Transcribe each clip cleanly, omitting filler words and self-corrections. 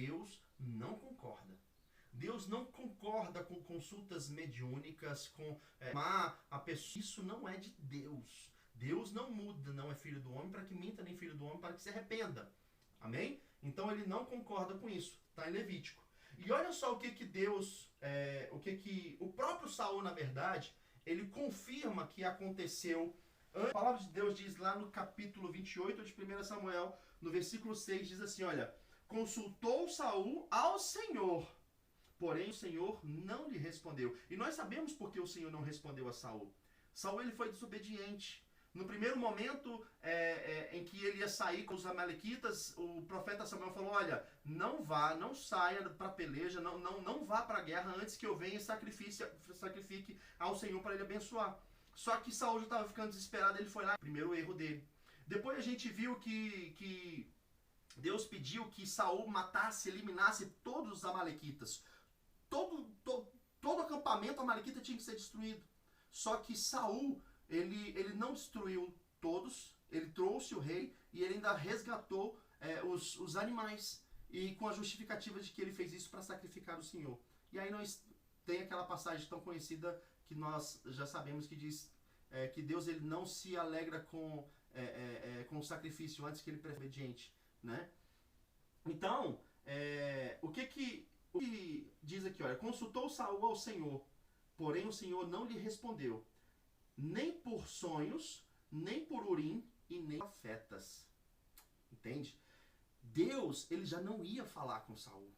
Deus não concorda. Deus não concorda com consultas mediúnicas, com a pessoa. Isso não é de Deus. Deus não muda, não é filho do homem para que minta, nem filho do homem para que se arrependa. Amém? Então ele não concorda com isso. Está em Levítico. E olha só o que Deus, o próprio Saul, na verdade, ele confirma que aconteceu. A palavra de Deus diz lá no capítulo 28 de 1 Samuel, no versículo 6, diz assim, olha, consultou Saul ao Senhor, porém o Senhor não lhe respondeu. E nós sabemos por que o Senhor não respondeu a Saul. Saul ele foi desobediente. No primeiro momento em que ele ia sair com os amalequitas, o profeta Samuel falou, olha, não vá, não saia para a peleja, não vá para a guerra antes que eu venha e sacrifique ao Senhor para ele abençoar. Só que Saul já estava ficando desesperado, ele foi lá, primeiro erro dele. Depois a gente viu que Deus pediu que Saul matasse, eliminasse todos os amalequitas. Todo acampamento amalequita tinha que ser destruído. Só que Saul, ele não destruiu todos, ele trouxe o rei e ele ainda resgatou os animais. E com a justificativa de que ele fez isso para sacrificar o Senhor. E aí nós tem aquela passagem tão conhecida que nós já sabemos que diz que Deus ele não se alegra com o sacrifício antes que ele prefere obediente, né? Então, o que diz aqui, olha, consultou Saul ao Senhor, porém o Senhor não lhe respondeu, nem por sonhos, nem por Urim e nem por profetas. Entende? Deus, ele já não ia falar com Saul.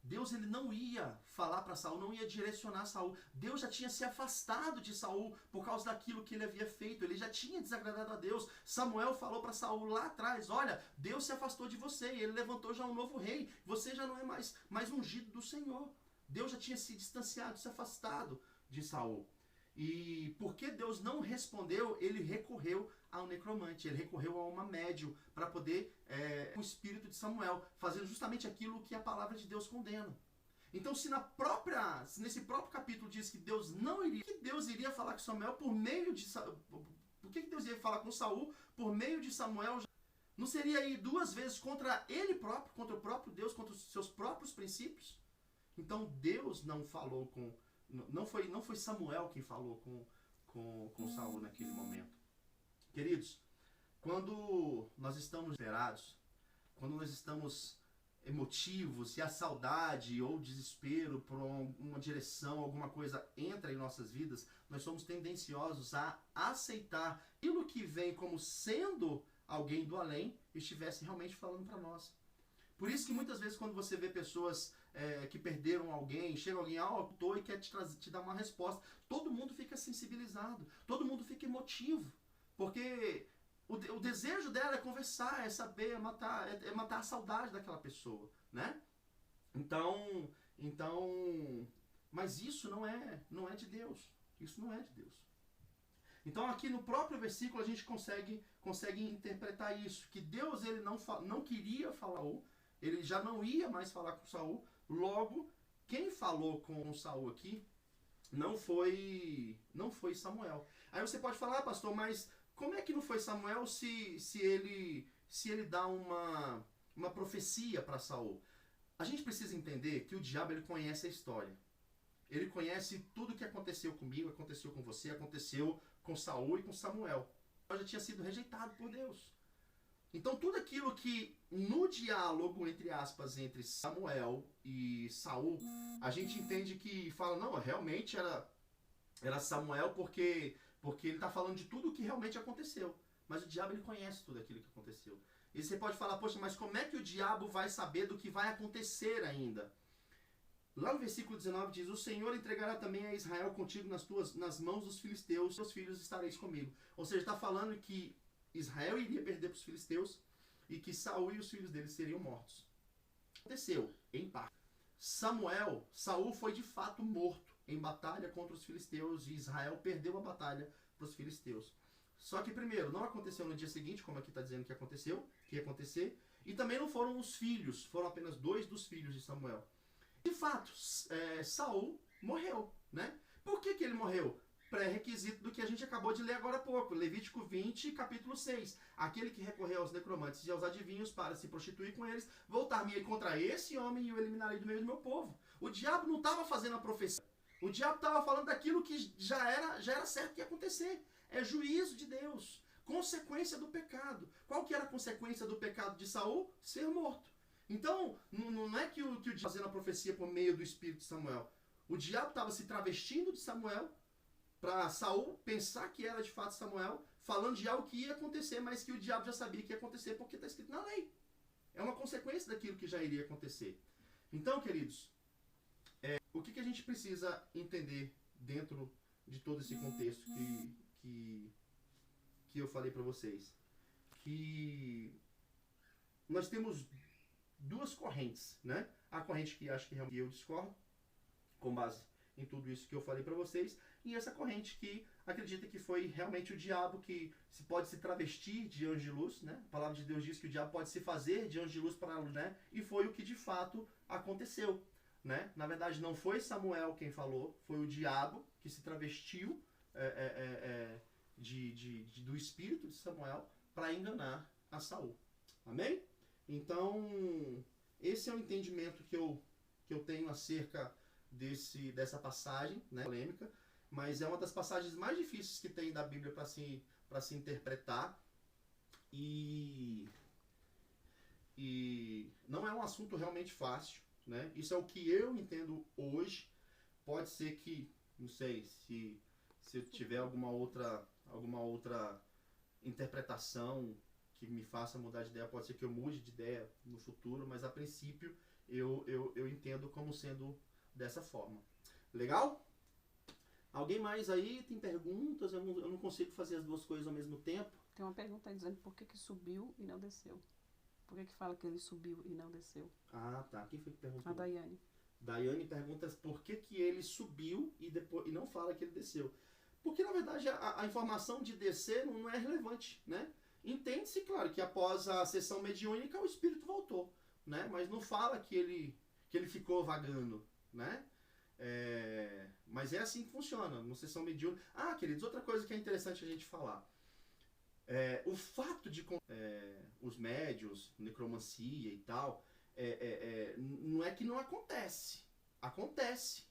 Deus ele não ia falar para Saul, não ia direcionar Saul. Deus já tinha se afastado de Saul por causa daquilo que ele havia feito. Ele já tinha desagradado a Deus. Samuel falou para Saul lá atrás, olha, Deus se afastou de você e ele levantou já um novo rei. Você já não é mais ungido do Senhor. Deus já tinha se distanciado, se afastado de Saul. E porque Deus não respondeu, ele recorreu ao necromante, ele recorreu a uma médium para poder, o espírito de Samuel, fazendo justamente aquilo que a palavra de Deus condena. Então, se nesse próprio capítulo diz que Deus não iria, que Deus iria falar com Samuel por meio de por que Deus ia falar com Saul por meio de Samuel? Não seria aí duas vezes contra ele próprio, contra o próprio Deus, contra os seus próprios princípios? Então, Deus não falou com não foi Samuel quem falou com Saul naquele momento. Queridos, quando nós estamos desesperados, quando nós estamos emotivos e a saudade ou desespero por uma direção, alguma coisa entra em nossas vidas, nós somos tendenciosos a aceitar aquilo que vem como sendo alguém do além estivesse realmente falando para nós. Por isso que muitas vezes quando você vê pessoas que perderam alguém, chega alguém, e quer te dar uma resposta, todo mundo fica sensibilizado, todo mundo fica emotivo, porque o desejo dela é conversar, é saber, é matar a saudade daquela pessoa, né? Então, mas isso não é de Deus, isso não é de Deus. Então aqui no próprio versículo a gente consegue interpretar isso, que Deus ele não queria falar, ele já não ia mais falar com Saul, logo, quem falou com Saul aqui não foi Samuel. Aí você pode falar, pastor, mas como é que não foi Samuel se ele dá uma profecia para Saul? A gente precisa entender que o diabo ele conhece a história. Ele conhece tudo o que aconteceu comigo, aconteceu com você, aconteceu com Saul e com Samuel. Eu já tinha sido rejeitado por Deus. Então tudo aquilo que no diálogo, entre aspas, entre Samuel e Saul, a gente entende que fala, não, realmente era Samuel porque ele está falando de tudo o que realmente aconteceu. Mas o diabo ele conhece tudo aquilo que aconteceu. E você pode falar, poxa, mas como é que o diabo vai saber do que vai acontecer ainda? Lá no versículo 19 diz, o Senhor entregará também a Israel contigo nas mãos dos filisteus, seus filhos estareis comigo. Ou seja, está falando que Israel iria perder para os filisteus e que Saul e os filhos dele seriam mortos. Aconteceu, em parte. Saul foi de fato morto em batalha contra os filisteus e Israel perdeu a batalha para os filisteus. Só que primeiro, não aconteceu no dia seguinte, como aqui está dizendo que aconteceu, que ia acontecer, e também não foram os filhos, foram apenas 2 dos filhos de Samuel. De fato, Saul morreu, né? Por que ele morreu? pré-requisito do que a gente acabou de ler agora há pouco, Levítico 20, capítulo 6. Aquele que recorrer aos necromantes e aos adivinhos para se prostituir com eles, voltar-me contra esse homem e o eliminarei do meio do meu povo. O diabo não estava fazendo a profecia. O diabo estava falando daquilo que já era certo que ia acontecer. É juízo de Deus. Consequência do pecado. Qual que era a consequência do pecado de Saul? Ser morto. Então, não é que o diabo estava fazendo a profecia por meio do espírito de Samuel. O diabo estava se travestindo de Samuel para Saul pensar que era de fato Samuel, falando de algo que ia acontecer, mas que o diabo já sabia que ia acontecer porque está escrito na lei. É uma consequência daquilo que já iria acontecer. Então, queridos, o que a gente precisa entender dentro de todo esse contexto que eu falei para vocês? Que nós temos duas correntes, né? A corrente que acho que realmente eu discordo, com base em tudo isso que eu falei para vocês, e essa corrente que acredita que foi realmente o diabo que pode se travestir de anjo de luz, né? A palavra de Deus diz que o diabo pode se fazer de anjo de luz para a luz, né? E foi o que de fato aconteceu, né? Na verdade, não foi Samuel quem falou, foi o diabo que se travestiu do espírito de Samuel para enganar a Saul. Amém? Então, esse é o entendimento que eu tenho acerca dessa passagem, né, polêmica, mas é uma das passagens mais difíceis que tem da Bíblia para se interpretar e não é um assunto realmente fácil, né? Isso é o que eu entendo hoje. Pode ser que, não sei, se eu tiver alguma outra interpretação que me faça mudar de ideia, pode ser que eu mude de ideia no futuro, mas a princípio eu entendo como sendo dessa forma. Legal? Alguém mais aí tem perguntas? Eu não consigo fazer as duas coisas ao mesmo tempo. Tem uma pergunta aí dizendo por que subiu e não desceu. Por que fala que ele subiu e não desceu? Ah, tá. Quem foi que perguntou? A Daiane. Daiane pergunta por que ele subiu e não fala que ele desceu. Porque, na verdade, a informação de descer não é relevante, né? Entende-se, claro, que após a sessão mediúnica o espírito voltou, né? Mas não fala que ele ficou vagando, né? Mas é assim que funciona, uma sessão mediúnica. Ah, queridos, outra coisa que é interessante a gente falar. O fato de os médiuns, necromancia e tal, não é que não acontece. Acontece.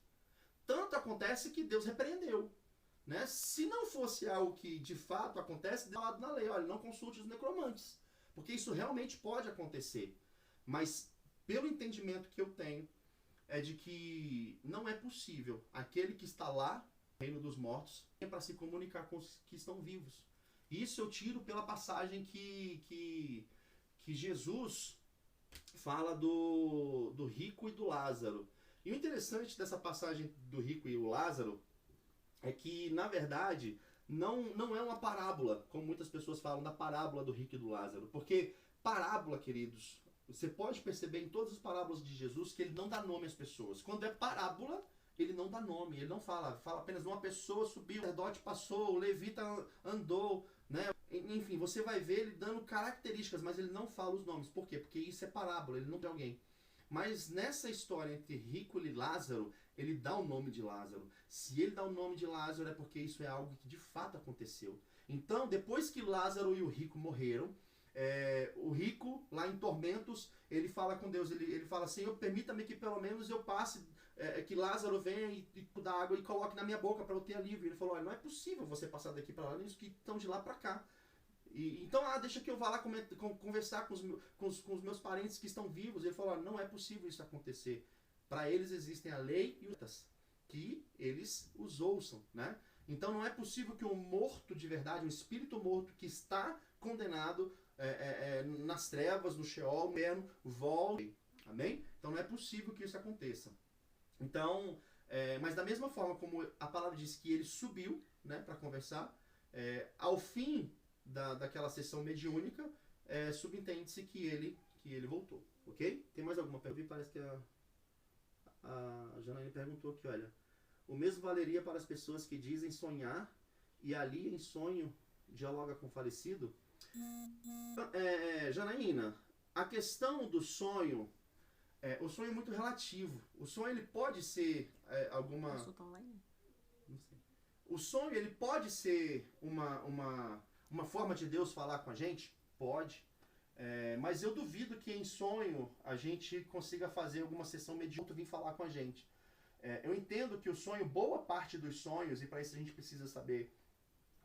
Tanto acontece que Deus repreendeu. Né? Se não fosse algo que de fato acontece, falado na lei, olha, não consulte os necromantes, porque isso realmente pode acontecer. Mas pelo entendimento que eu tenho, é de que não é possível aquele que está lá, no reino dos mortos, para se comunicar com os que estão vivos. Isso eu tiro pela passagem que Jesus fala do rico e do Lázaro. E o interessante dessa passagem do rico e o Lázaro é que, na verdade, não é uma parábola, como muitas pessoas falam da parábola do rico e do Lázaro. Porque parábola, queridos, você pode perceber em todas as parábolas de Jesus que ele não dá nome às pessoas. Quando é parábola, ele não dá nome, ele não fala apenas uma pessoa subiu, o sacerdote passou, o levita andou, né? Enfim, você vai ver ele dando características, mas ele não fala os nomes. Por quê? Porque isso é parábola, ele não tem alguém. Mas nessa história entre rico e Lázaro, ele dá o nome de Lázaro. Se ele dá o nome de Lázaro é porque isso é algo que de fato aconteceu. Então, depois que Lázaro e o rico morreram, o rico, lá em tormentos, ele fala com Deus, ele fala, Senhor, permita-me que pelo menos eu passe, que Lázaro venha e da água e coloque na minha boca para eu ter alívio. Ele falou, olha, não é possível você passar daqui para lá, nem os que estão de lá para cá. Então, deixa que eu vá lá conversar com os meus parentes que estão vivos. Ele falou, não é possível isso acontecer. Para eles existem a lei e os que eles os ouçam, né? Então não é possível que um morto de verdade, um espírito morto que está condenado nas trevas, no Sheol, no inferno, volte. Amém? Então não é possível que isso aconteça. Então, mas da mesma forma como a palavra diz que ele subiu, né, para conversar, ao fim daquela sessão mediúnica, subentende-se que ele voltou, ok? Tem mais alguma pergunta? Parece que a Janaína perguntou aqui, olha, o mesmo valeria para as pessoas que dizem sonhar e ali em sonho dialoga com o falecido? Janaína, a questão do sonho, o sonho é muito relativo. O sonho ele pode ser alguma... Consulta online? Não sei. O sonho, ele pode ser uma forma de Deus falar com a gente? Pode. Mas eu duvido que em sonho a gente consiga fazer alguma sessão mediúnica vir falar com a gente. Eu entendo que o sonho, boa parte dos sonhos, e para isso a gente precisa saber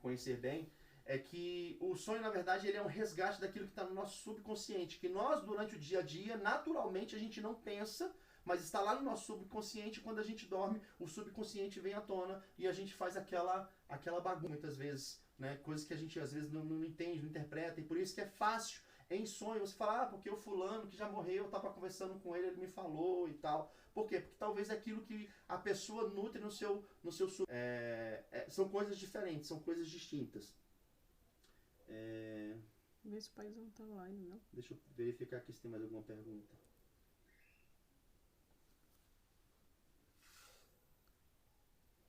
conhecer bem, é que o sonho, na verdade, ele é um resgate daquilo que está no nosso subconsciente, que nós, durante o dia a dia, naturalmente a gente não pensa, mas está lá no nosso subconsciente. Quando a gente dorme, o subconsciente vem à tona e a gente faz aquela bagunça, muitas vezes, né? Coisas que a gente às vezes não entende, não interpreta, e por isso que é fácil em sonho você falar, porque o fulano que já morreu, eu estava conversando com ele, ele me falou e tal. Por quê? Porque talvez é aquilo que a pessoa nutre no seu são coisas diferentes, são coisas distintas. Vê se o paizão tá online, não? Deixa eu verificar aqui se tem mais alguma pergunta.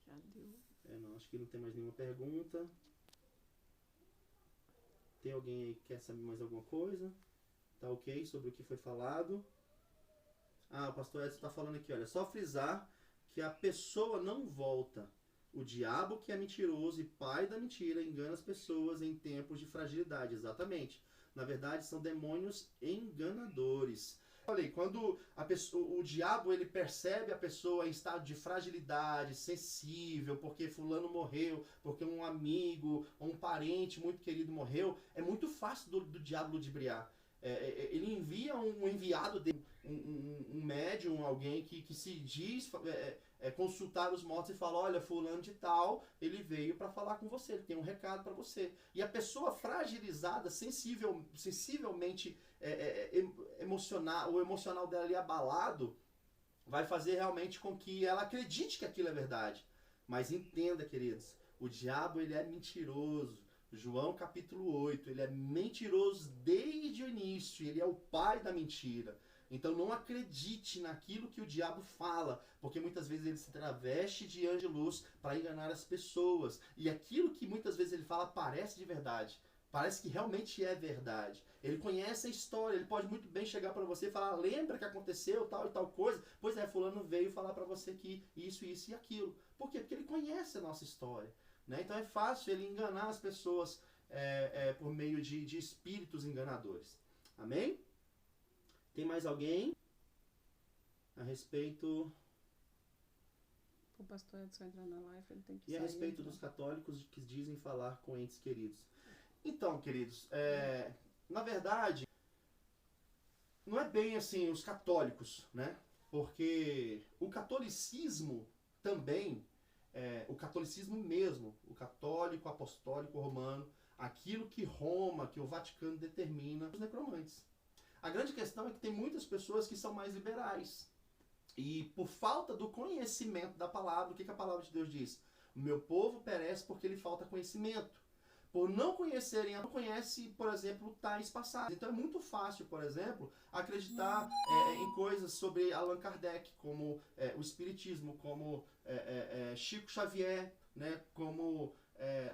Já deu. Não, acho que não tem mais nenhuma pergunta. Tem alguém aí que quer saber mais alguma coisa? Tá ok sobre o que foi falado? O pastor Edson está falando aqui, olha, só frisar que a pessoa não volta. O diabo, que é mentiroso e pai da mentira, engana as pessoas em tempos de fragilidade. Exatamente. Na verdade, são demônios enganadores. Falei, quando o diabo ele percebe a pessoa em estado de fragilidade, sensível, porque fulano morreu, porque um amigo ou um parente muito querido morreu, é muito fácil do diabo ludibriar. Ele envia um enviado dele, um médium, alguém que se diz consultar os mortos e fala, olha, fulano de tal, ele veio para falar com você, ele tem um recado para você. E a pessoa fragilizada, sensivelmente emocional, o emocional dela ali abalado, vai fazer realmente com que ela acredite que aquilo é verdade. Mas entenda, queridos, o diabo ele é mentiroso. João capítulo 8, ele é mentiroso desde o início, ele é o pai da mentira. Então não acredite naquilo que o diabo fala, porque muitas vezes ele se traveste de anjo de luz para enganar as pessoas. E aquilo que muitas vezes ele fala parece de verdade, parece que realmente é verdade. Ele conhece a história, ele pode muito bem chegar para você e falar, lembra que aconteceu tal e tal coisa? Pois é, fulano veio falar para você que isso e aquilo. Por quê? Porque ele conhece a nossa história. Né? Então é fácil ele enganar as pessoas por meio de espíritos enganadores. Amém? Tem mais alguém a respeito... O pastor Edson entrar na live, ele tem que E sair, a respeito então. dos católicos que dizem falar com entes queridos. Então, queridos, na verdade, não é bem assim os católicos, né? Porque o catolicismo também, o catolicismo mesmo, o católico, apostólico, romano, aquilo que Roma, que o Vaticano determina, os necromantes. A grande questão é que tem muitas pessoas que são mais liberais. E por falta do conhecimento da palavra, o que a palavra de Deus diz? O meu povo perece porque lhe falta conhecimento. Por não conhecerem, não conhece, por exemplo, tais passagens. Então é muito fácil, por exemplo, acreditar em coisas sobre Allan Kardec, como o Espiritismo, como Chico Xavier, né, como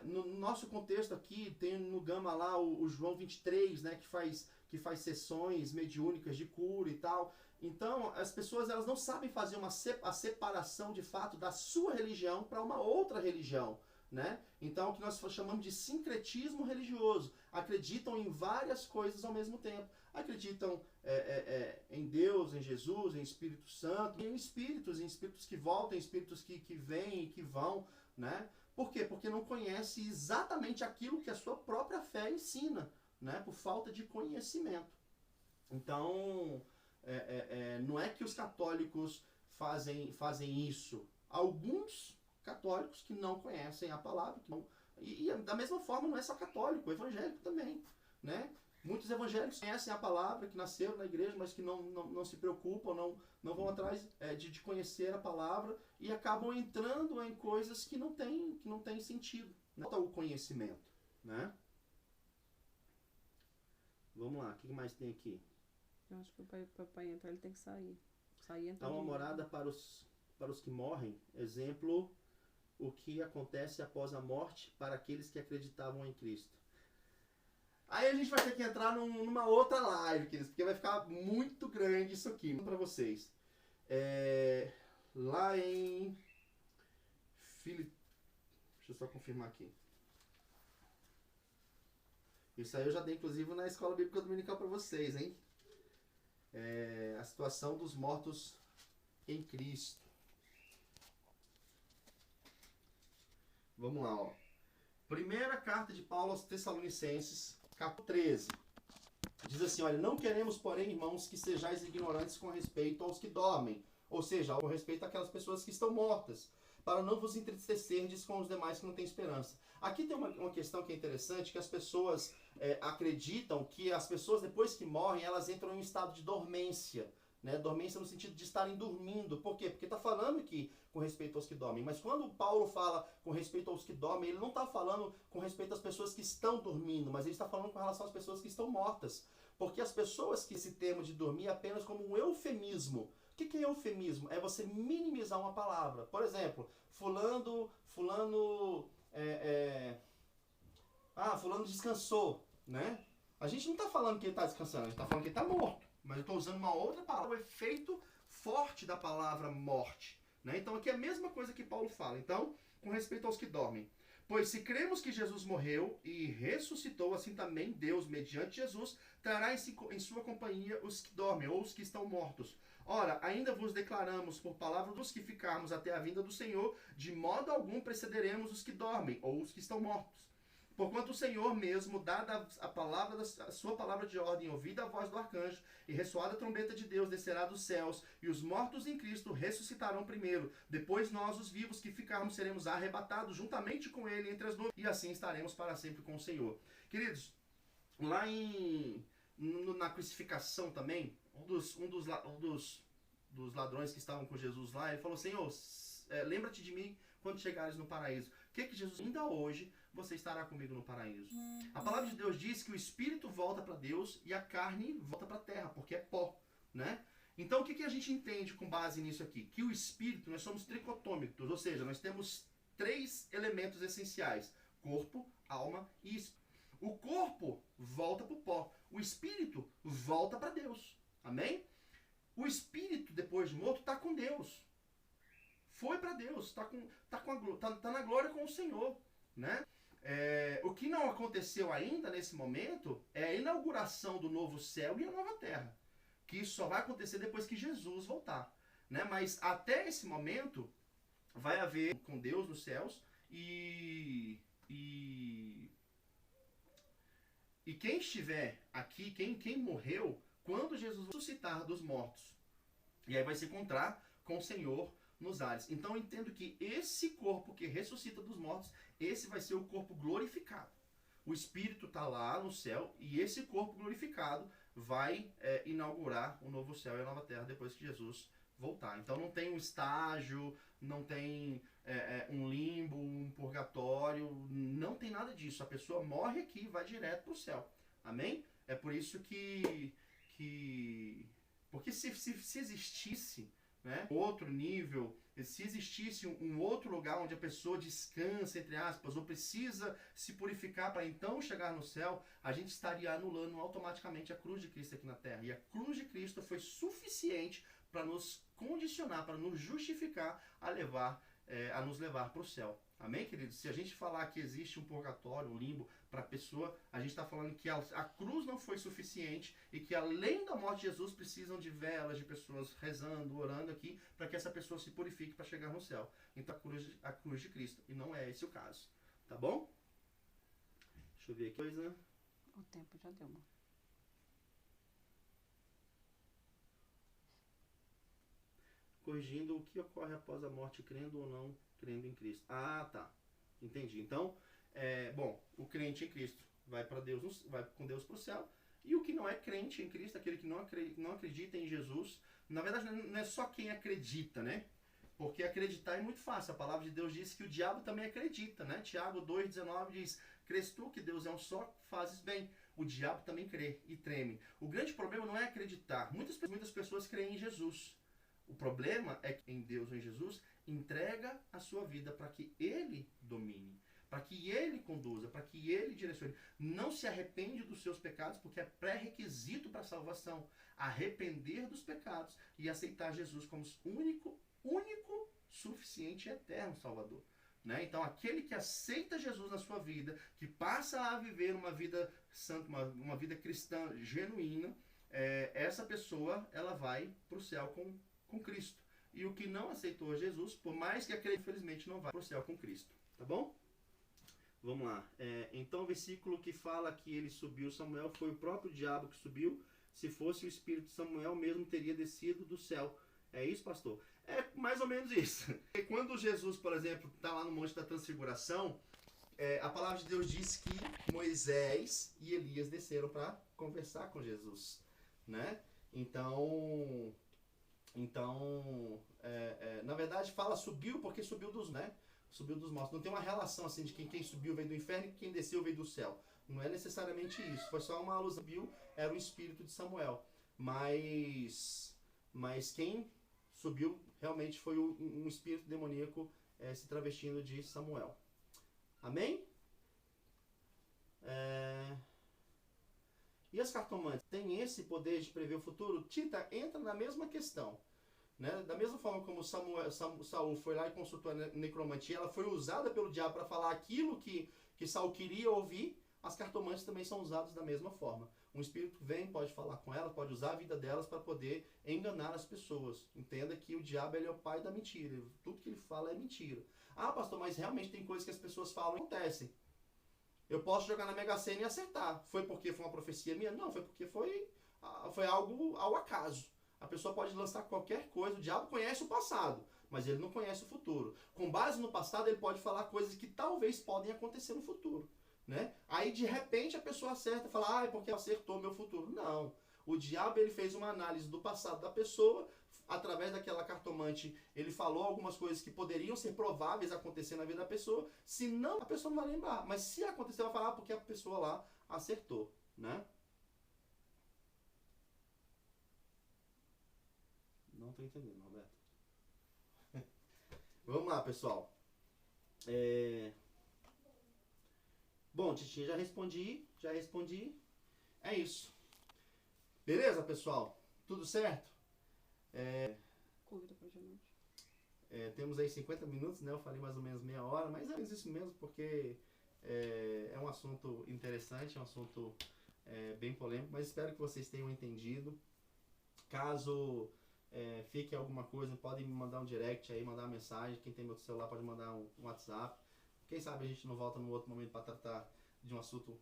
no nosso contexto aqui, tem no Gama lá o João 23, né, que faz sessões mediúnicas de cura e tal. Então, as pessoas elas não sabem fazer a separação de fato da sua religião para uma outra religião. Né? Então, o que nós chamamos de sincretismo religioso. Acreditam em várias coisas ao mesmo tempo. Acreditam em Deus, em Jesus, em Espírito Santo, em espíritos que voltam, em espíritos que vêm e que vão. Né? Por quê? Porque não conhece exatamente aquilo que a sua própria fé ensina, né? Por falta de conhecimento. Então, não é que os católicos fazem isso. Alguns católicos que não conhecem a palavra, e da mesma forma não é só católico, evangélico também, né? Muitos evangélicos conhecem a palavra, que nasceram na igreja, mas que não se preocupam, não vão atrás de conhecer a palavra e acabam entrando em coisas que não tem sentido. Falta o conhecimento, né? Vamos lá, o que mais tem aqui? Eu acho que o papai entrar, ele tem que sair. Há uma morada para os que morrem, exemplo... o que acontece após a morte para aqueles que acreditavam em Cristo. Aí a gente vai ter que entrar numa outra live, queridos, porque vai ficar muito grande isso aqui para vocês. Lá em Deixa eu só confirmar aqui. Isso aí eu já dei, inclusive, na Escola Bíblica Dominical para vocês, hein? A situação dos mortos em Cristo. Vamos lá, ó. Primeira carta de Paulo aos Tessalonicenses, capítulo 13. Diz assim, olha, não queremos, porém, irmãos, que sejais ignorantes com respeito aos que dormem, ou seja, com respeito àquelas pessoas que estão mortas, para não vos entristecerdes com os demais que não têm esperança. Aqui tem uma questão que é interessante, que as pessoas acreditam que as pessoas, depois que morrem, elas entram em um estado de dormência, né? Dormência no sentido de estarem dormindo. Por quê? Porque está falando aqui com respeito aos que dormem. Mas quando Paulo fala com respeito aos que dormem, ele não está falando com respeito às pessoas que estão dormindo, mas ele está falando com relação às pessoas que estão mortas. Porque as pessoas que esse termo de dormir é apenas como um eufemismo. O que é eufemismo? É você minimizar uma palavra. Por exemplo, fulano descansou, né? A gente não está falando que ele está descansando, a gente está falando que ele está morto. Mas eu estou usando uma outra palavra, o efeito forte da palavra morte, né? Então aqui é a mesma coisa que Paulo fala. Então, com respeito aos que dormem. Pois se cremos que Jesus morreu e ressuscitou, assim também Deus, mediante Jesus, trará em sua companhia os que dormem, ou os que estão mortos. Ora, ainda vos declaramos por palavra dos que ficarmos até a vinda do Senhor, de modo algum precederemos os que dormem, ou os que estão mortos. Porquanto o Senhor mesmo, dada a sua palavra de ordem, ouvida a voz do arcanjo, e ressoada a trombeta de Deus, descerá dos céus, e os mortos em Cristo ressuscitarão primeiro. Depois nós, os vivos que ficarmos, seremos arrebatados juntamente com ele entre as nuvens, e assim estaremos para sempre com o Senhor. Queridos, lá na crucificação também, um dos ladrões que estavam com Jesus lá, ele falou, Senhor, lembra-te de mim quando chegares no paraíso. O que Jesus, ainda hoje, você estará comigo no paraíso. A palavra de Deus diz que o espírito volta para Deus e a carne volta para a terra, porque é pó, né? Então o que a gente entende com base nisso aqui? Que o espírito, nós somos tricotômicos, ou seja, nós temos 3 elementos essenciais: corpo, alma e espírito. O corpo volta para o pó, o espírito volta para Deus, amém? O espírito, depois de morto, está com Deus. Foi para Deus, está na glória com o Senhor, né? O que não aconteceu ainda nesse momento é a inauguração do novo céu e a nova terra, que isso só vai acontecer depois que Jesus voltar, né? Mas até esse momento vai haver com Deus nos céus e quem estiver aqui, quem morreu, quando Jesus ressuscitar dos mortos, e aí vai se encontrar com o Senhor nos ares. Então eu entendo que esse corpo que ressuscita dos mortos, esse vai ser o corpo glorificado. O Espírito está lá no céu e esse corpo glorificado vai inaugurar o novo céu e a nova terra depois que Jesus voltar. Então não tem um estágio, não tem um limbo, um purgatório, não tem nada disso. A pessoa morre aqui e vai direto para o céu. Amém? É por isso porque se existisse, né, outro nível, se existisse um outro lugar onde a pessoa descansa, entre aspas, ou precisa se purificar para então chegar no céu, a gente estaria anulando automaticamente a cruz de Cristo aqui na terra. E a cruz de Cristo foi suficiente para nos condicionar, para nos justificar a nos levar para o céu. Amém, queridos? Se a gente falar que existe um purgatório, um limbo para a pessoa, a gente está falando que a cruz não foi suficiente e que além da morte de Jesus precisam de velas, de pessoas rezando, orando aqui, para que essa pessoa se purifique para chegar no céu. Então a cruz de Cristo. E não é esse o caso. Tá bom? Deixa eu ver aqui coisa. O tempo já deu, mano. Corrigindo o que ocorre após a morte, crendo ou não crendo em Cristo. Ah, tá. Entendi. Então, o crente em Cristo vai para Deus, vai com Deus para o céu. E o que não é crente em Cristo, aquele que não acredita em Jesus, na verdade não é só quem acredita, né? Porque acreditar é muito fácil. A palavra de Deus diz que o diabo também acredita, né? Tiago 2,19 diz: crês tu que Deus é um só, fazes bem. O diabo também crê e treme. O grande problema não é acreditar. Muitas pessoas creem em Jesus. O problema é que em Deus ou em Jesus entrega a sua vida para que Ele domine, para que Ele conduza, para que Ele direcione. Não se arrepende dos seus pecados, porque é pré-requisito para a salvação. Arrepender dos pecados e aceitar Jesus como único, suficiente e eterno Salvador. Né? Então, aquele que aceita Jesus na sua vida, que passa a viver uma vida santa, uma vida cristã genuína, essa pessoa ela vai para o céu com Cristo. E o que não aceitou Jesus, por mais que acredite, infelizmente não vai para o céu com Cristo. Tá bom? Vamos lá. Então, o versículo que fala que ele subiu, Samuel, foi o próprio diabo que subiu. Se fosse o espírito de Samuel, mesmo teria descido do céu. É isso, pastor? É mais ou menos isso. E quando Jesus, por exemplo, está lá no Monte da Transfiguração, a palavra de Deus diz que Moisés e Elias desceram para conversar com Jesus. Né? Então na verdade fala subiu porque subiu dos, né? Subiu dos mortos. Não tem uma relação assim de quem subiu veio do inferno e quem desceu veio do céu. Não é necessariamente isso. Foi só uma alusão. Subiu era o espírito de Samuel. Mas quem subiu realmente foi um espírito demoníaco se travestindo de Samuel. Amém? E as cartomantes têm esse poder de prever o futuro? Tita, entra na mesma questão. Né? Da mesma forma como Saul foi lá e consultou a necromantia, ela foi usada pelo diabo para falar aquilo que Saul queria ouvir, as cartomantes também são usadas da mesma forma. Um espírito vem, pode falar com elas, pode usar a vida delas para poder enganar as pessoas. Entenda que o diabo ele é o pai da mentira. Tudo que ele fala é mentira. Ah, pastor, mas realmente tem coisas que as pessoas falam e acontecem. Eu posso jogar na Mega Sena e acertar. Foi porque foi uma profecia minha? Não, foi porque foi algo ao acaso. A pessoa pode lançar qualquer coisa. O diabo conhece o passado, mas ele não conhece o futuro. Com base no passado, ele pode falar coisas que talvez podem acontecer no futuro. Né? Aí, de repente, a pessoa acerta e fala, é porque acertou meu futuro. Não. O diabo ele fez uma análise do passado da pessoa. Através daquela cartomante, ele falou algumas coisas que poderiam ser prováveis acontecer na vida da pessoa. Se não, a pessoa não vai lembrar. Mas se acontecer, ela vai falar porque a pessoa lá acertou. Né? Não estou entendendo, Roberto. Vamos lá, pessoal. Bom, Titinha, já respondi. É isso. Beleza, pessoal? Tudo certo? Convida pra gente. Temos aí 50 minutos, né? Eu falei mais ou menos meia hora, mas é isso mesmo, porque é um assunto interessante, é um assunto bem polêmico, mas espero que vocês tenham entendido. Caso fique alguma coisa, podem me mandar um direct aí, mandar uma mensagem. Quem tem meu celular pode mandar um WhatsApp. Quem sabe a gente não volta num outro momento para tratar de um assunto,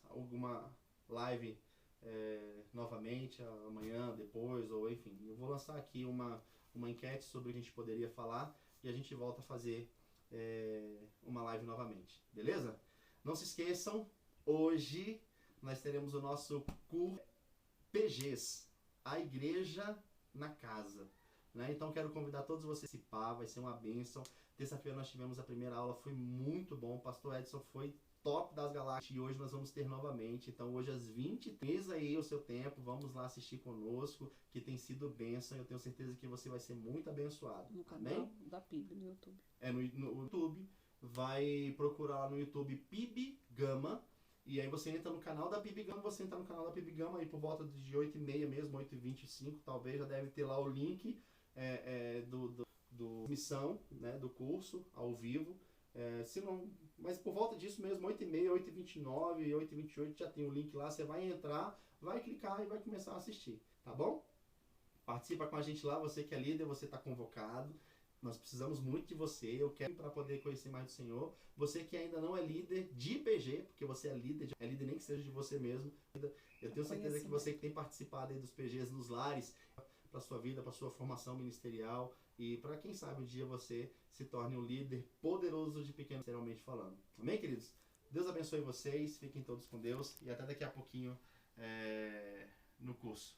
alguma live novamente, amanhã, depois, ou enfim. Eu vou lançar aqui uma enquete sobre o que a gente poderia falar e a gente volta a fazer uma live novamente, beleza? Não se esqueçam, hoje nós teremos o nosso curso PGs, a Igreja na Casa. Né? Então quero convidar todos vocês a participar, vai ser uma bênção. Terça-feira nós tivemos a primeira aula, foi muito bom. O pastor Edson foi top das galáxias e hoje nós vamos ter novamente. Então hoje às 20h, aí o seu tempo, vamos lá assistir conosco, que tem sido bênção. Eu tenho certeza que você vai ser muito abençoado. No canal da PIB, no YouTube. No YouTube, vai procurar lá no YouTube PIB Gama. E aí você entra no canal da PIB Gama, você entra no canal da PIB Gama aí por volta de 8h30 mesmo, 8h25, talvez, já deve ter lá o link do missão, né, do curso ao vivo. Se não, mas por volta disso mesmo, 8h30, 8h29, 8h28 já tem o link lá, você vai entrar, vai clicar e vai começar a assistir, tá bom? Participa com a gente lá, você que é líder, você está convocado. Nós precisamos muito de você, eu quero para poder conhecer mais do Senhor. Você que ainda não é líder de IPG, porque você é líder nem que seja de você mesmo. Eu tenho certeza que você que tem participado aí dos PGs nos lares, para sua vida, para sua formação ministerial e para quem sabe um dia você se torne um líder poderoso de pequeno, ministerialmente falando. Amém, queridos? Deus abençoe vocês, fiquem todos com Deus e até daqui a pouquinho no curso.